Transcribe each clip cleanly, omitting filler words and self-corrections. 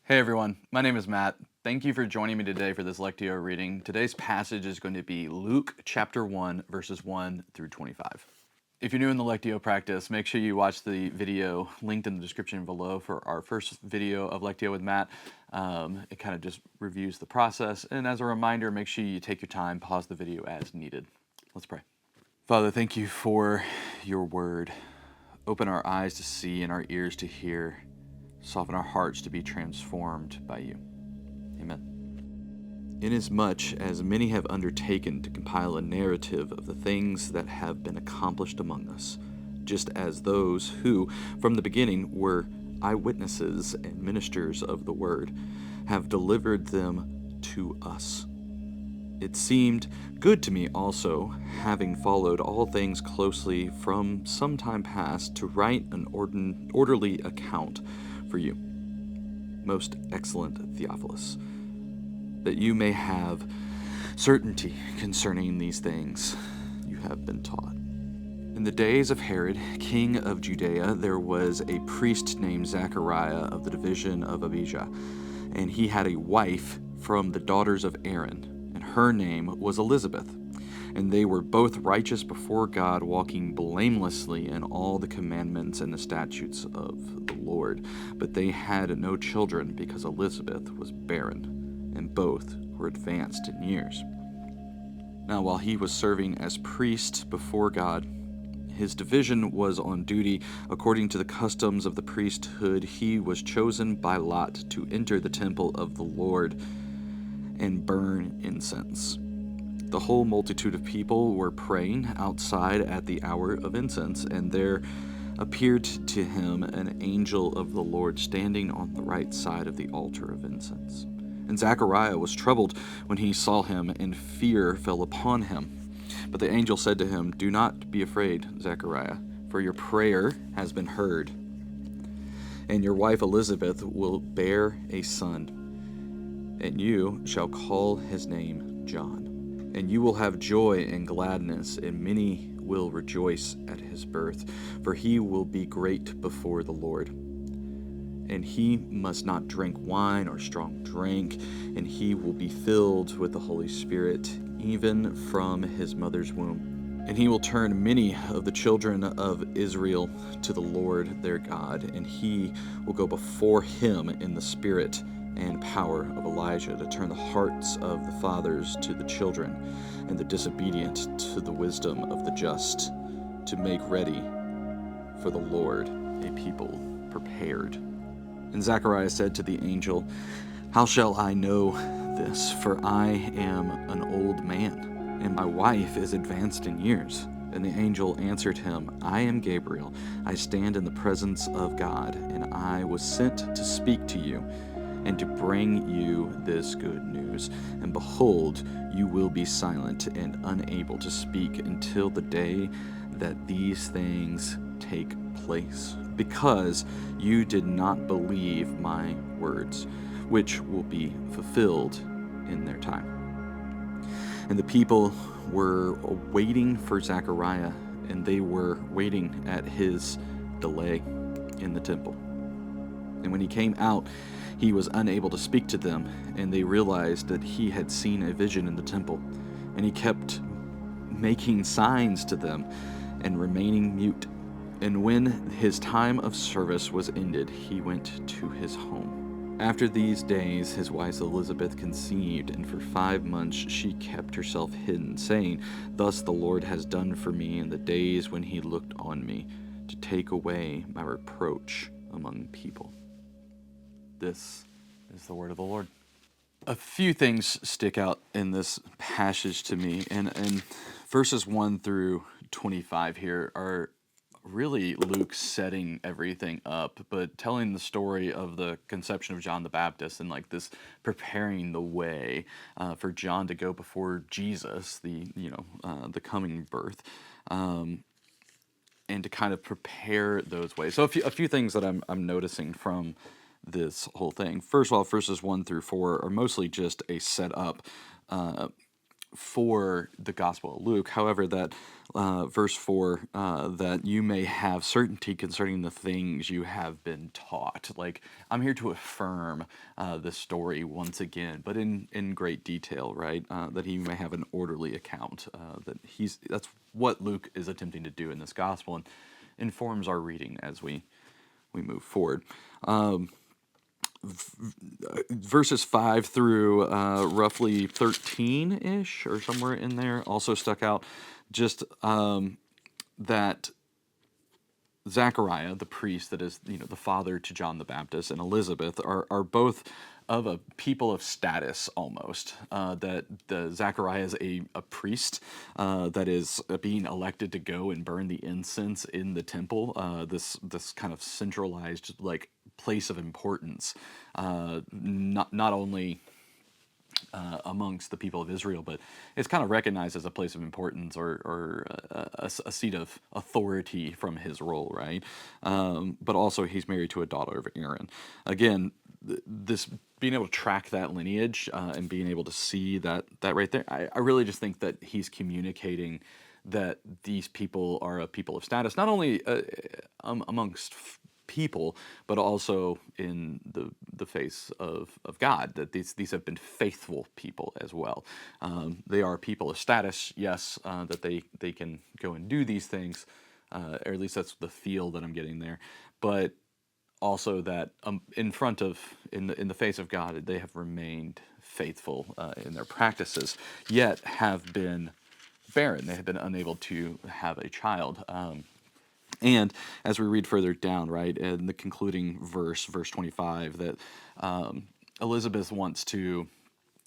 Hey everyone, my name is Matt. Thank you for joining me today for this Lectio reading. Today's passage is going to be Luke chapter 1, verses 1 through 25. If you're new in the Lectio practice, make sure you watch the video linked in the description below for our first video of Lectio with Matt. It kind of just reviews the process, and as a reminder, make sure you take your time, pause the video as needed. Let's pray. Father, thank you for your word. Open our eyes to see and our ears to hear. Soften our hearts to be transformed by you. Amen. Inasmuch as many have undertaken to compile a narrative of the things that have been accomplished among us, just as those who, from the beginning, were eyewitnesses and ministers of the word, have delivered them to us. It seemed good to me also, having followed all things closely from some time past, to write an orderly account for you, most excellent Theophilus, that you may have certainty concerning these things you have been taught. In the days of Herod, king of Judea, there was a priest named Zachariah of the division of Abijah, and he had a wife from the daughters of Aaron, and her name was Elizabeth. And they were both righteous before God, walking blamelessly in all the commandments and the statutes of the Lord. But they had no children because Elizabeth was barren, and both were advanced in years. Now, while he was serving as priest before God, his division was on duty according to the customs of the priesthood. He was chosen by lot to enter the temple of the Lord and burn incense. The whole multitude of people were praying outside at the hour of incense, and there appeared to him an angel of the Lord standing on the right side of the altar of incense. And Zachariah was troubled when he saw him, and fear fell upon him. But the angel said to him, "Do not be afraid, Zachariah, for your prayer has been heard, and your wife Elizabeth will bear a son, and you shall call his name John. And you will have joy and gladness, and many will rejoice at his birth, for he will be great before the Lord. And he must not drink wine or strong drink, and he will be filled with the Holy Spirit, even from his mother's womb. And he will turn many of the children of Israel to the Lord their God, and he will go before him in the Spirit and power of Elijah, to turn the hearts of the fathers to the children, and the disobedient to the wisdom of the just, to make ready for the Lord a people prepared." And Zachariah said to the angel, "How shall I know this? For I am an old man, and my wife is advanced in years." And the angel answered him, "I am Gabriel. I stand in the presence of God, and I was sent to speak to you and to bring you this good news. And behold, you will be silent and unable to speak until the day that these things take place, because you did not believe my words, which will be fulfilled in their time." And the people were waiting for Zechariah, and they were waiting at his delay in the temple. And when he came out, he was unable to speak to them, and they realized that he had seen a vision in the temple. And he kept making signs to them and remaining mute. And when his time of service was ended, he went to his home. After these days, his wife Elizabeth conceived, and for 5 months she kept herself hidden, saying, "Thus the Lord has done for me in the days when he looked on me, to take away my reproach among people." This is the word of the Lord. A few things stick out in this passage to me, and verses 1 through 25 here are really Luke setting everything up, but telling the story of the conception of John the Baptist, and like this preparing the way for John to go before Jesus, the coming birth, and to kind of prepare those ways. So a few things that I'm noticing from this whole thing. First of all, verses 1 through 4 are mostly just a setup for the Gospel of Luke. However, that verse 4, that you may have certainty concerning the things you have been taught. Like, I'm here to affirm this story once again, but in great detail, right? That he may have an orderly account. That's what Luke is attempting to do in this Gospel, and informs our reading as we move forward. Verses 5 through roughly 13-ish, or somewhere in there, also stuck out. Just that Zechariah, the priest that is, the father to John the Baptist, and Elizabeth are both of a people of status almost. That the Zechariah is a priest that is being elected to go and burn the incense in the temple. This kind of centralized like place of importance, not only amongst the people of Israel, but it's kind of recognized as a place of importance, or a seat of authority from his role, right? But also, he's married to a daughter of Aaron. Again, this being able to track that lineage, and being able to see that right there, I really just think that he's communicating that these people are a people of status, not only amongst people, but also in the face of God, that these have been faithful people as well. They are people of status, yes, that they can go and do these things, or at least that's the feel that I'm getting there, but also that in the face of God, they have remained faithful in their practices, yet have been barren. They have been unable to have a child. And as we read further down, right, in the concluding verse 25, that Elizabeth wants to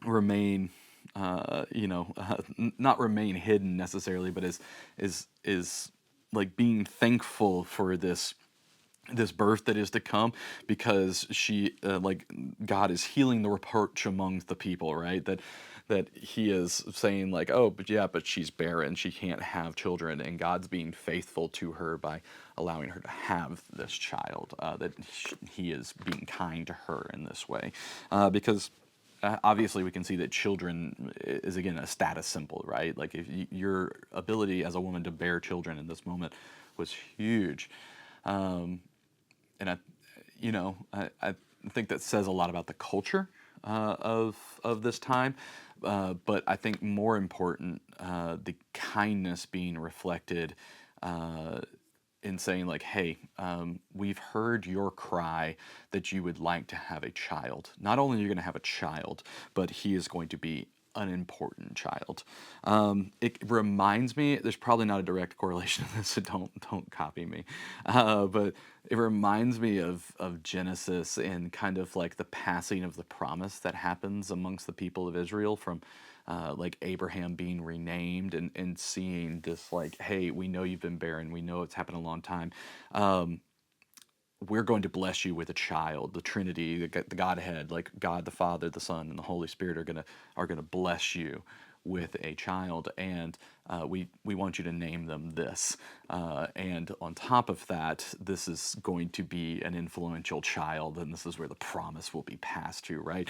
remain, not remain hidden necessarily, but is like being thankful for this birth that is to come, because she like God is healing the reproach amongst the people, right? That he is saying like, oh, but she's barren, she can't have children, and God's being faithful to her by allowing her to have this child. That he is being kind to her in this way, because obviously we can see that children is again a status symbol, right? Like, if your ability as a woman to bear children in this moment was huge. And I think that says a lot about the culture of this time, but I think more important, the kindness being reflected in saying like, hey, we've heard your cry that you would like to have a child. Not only are you going to have a child, but he is going to be an important child. It reminds me, there's probably not a direct correlation to this, so don't copy me, but it reminds me of Genesis, and kind of like the passing of the promise that happens amongst the people of Israel, from like Abraham being renamed, and seeing this like, hey, we know you've been barren, we know it's happened a long time, we're going to bless you with a child. The Trinity, the Godhead, like God the Father, the Son, and the Holy Spirit are gonna bless you with a child, and we want you to name them this. And on top of that, this is going to be an influential child, and this is where the promise will be passed to, right?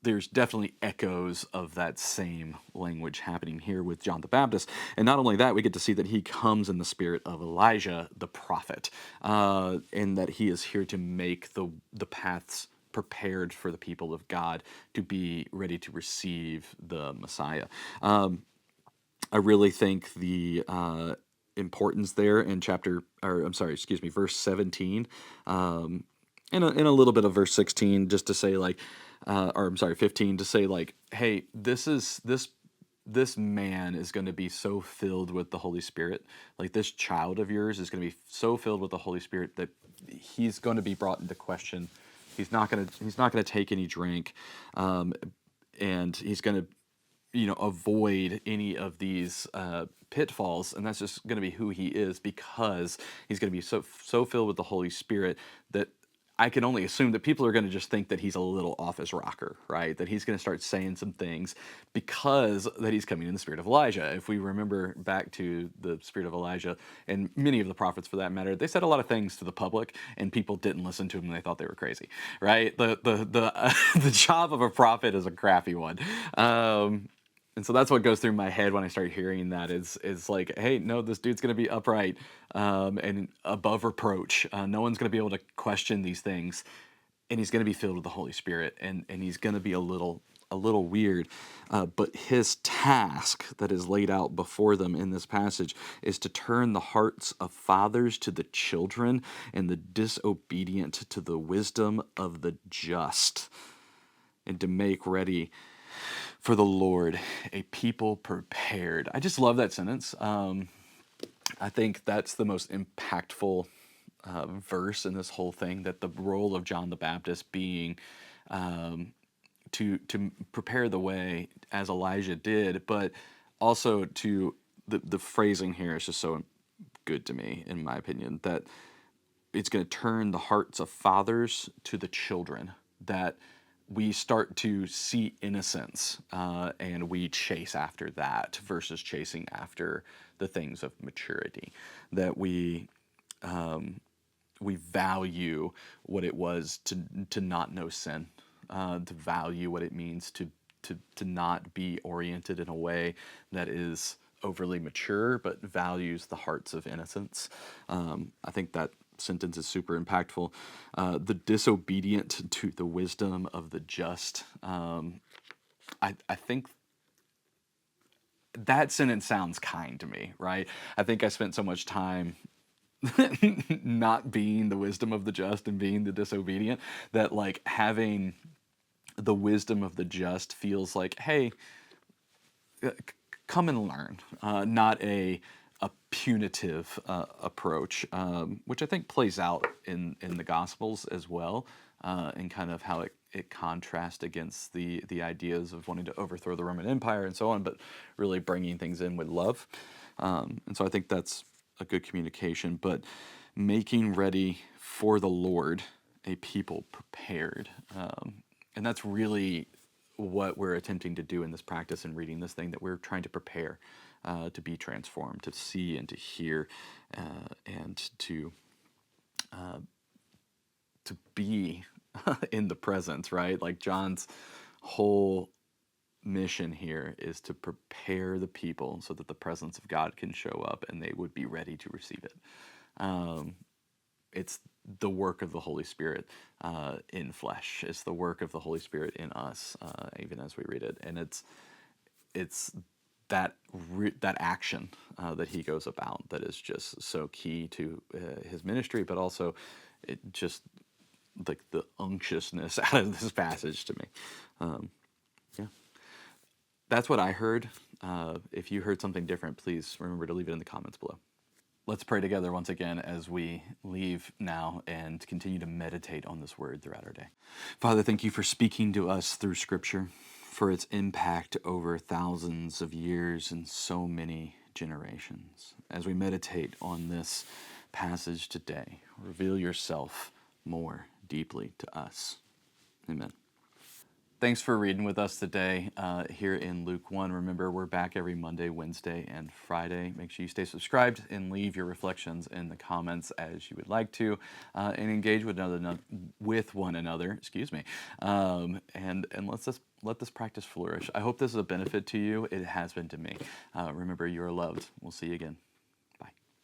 There's definitely echoes of that same language happening here with John the Baptist. And not only that, we get to see that he comes in the spirit of Elijah, the prophet, and that he is here to make the paths prepared for the people of God to be ready to receive the Messiah. I really think the importance there in verse 17, and a little bit of verse 16, just to say like, 15, to say like, hey, this man is going to be so filled with the Holy Spirit, like this child of yours is going to be so filled with the Holy Spirit that he's going to be brought into question. He's not going to take any drink, and he's going to avoid any of these pitfalls, and that's just going to be who he is, because he's going to be so filled with the Holy Spirit that I can only assume that people are going to just think that he's a little off his rocker, right? That he's going to start saying some things because that he's coming in the spirit of Elijah. If we remember back to the spirit of Elijah, and many of the prophets for that matter, they said a lot of things to the public, and people didn't listen to them, and they thought they were crazy, right? The job of a prophet is a crappy one. And so that's what goes through my head when I start hearing that is like, hey, no, this dude's going to be upright and above reproach. No one's going to be able to question these things, and he's going to be filled with the Holy Spirit, and he's going to be a little weird. But his task that is laid out before them in this passage is to turn the hearts of fathers to the children and the disobedient to the wisdom of the just, and to make ready for the Lord a people prepared. I just love that sentence. I think that's the most impactful verse in this whole thing, that the role of John the Baptist being to prepare the way as Elijah did, but also to the phrasing here is just so good to me, in my opinion, that it's going to turn the hearts of fathers to the children, that we start to see innocence and we chase after that versus chasing after the things of maturity, that we value what it was to not know sin, to value what it means to not be oriented in a way that is overly mature, but values the hearts of innocence. I think that sentence is super impactful. The disobedient to the wisdom of the just. I think that sentence sounds kind to me, right? I think I spent so much time not being the wisdom of the just and being the disobedient, that like having the wisdom of the just feels like, hey, come and learn, not a punitive approach, which I think plays out in the Gospels as well, and kind of how it contrasts against the ideas of wanting to overthrow the Roman Empire and so on, but really bringing things in with love. And so I think that's a good communication, but making ready for the Lord a people prepared. And that's really what we're attempting to do in this practice and reading this thing, that we're trying to prepare to be transformed, to see and to hear, and to be in the presence, right? Like John's whole mission here is to prepare the people so that the presence of God can show up and they would be ready to receive it. It's the work of the Holy Spirit in flesh. It's the work of the Holy Spirit in us, even as we read it, and it's that action that he goes about that is just so key to his ministry, but also it just like the unctuousness out of this passage to me. Yeah, that's what I heard. If you heard something different, please remember to leave it in the comments below. Let's pray together once again as we leave now and continue to meditate on this word throughout our day. Father, thank you for speaking to us through Scripture, for its impact over thousands of years and so many generations. As we meditate on this passage today, reveal yourself more deeply to us. Amen. Thanks for reading with us today here in Luke 1. Remember, we're back every Monday, Wednesday, and Friday. Make sure you stay subscribed and leave your reflections in the comments as you would like to, and engage with one another. Excuse me, and let this practice flourish. I hope this is a benefit to you. It has been to me. Remember, you are loved. We'll see you again.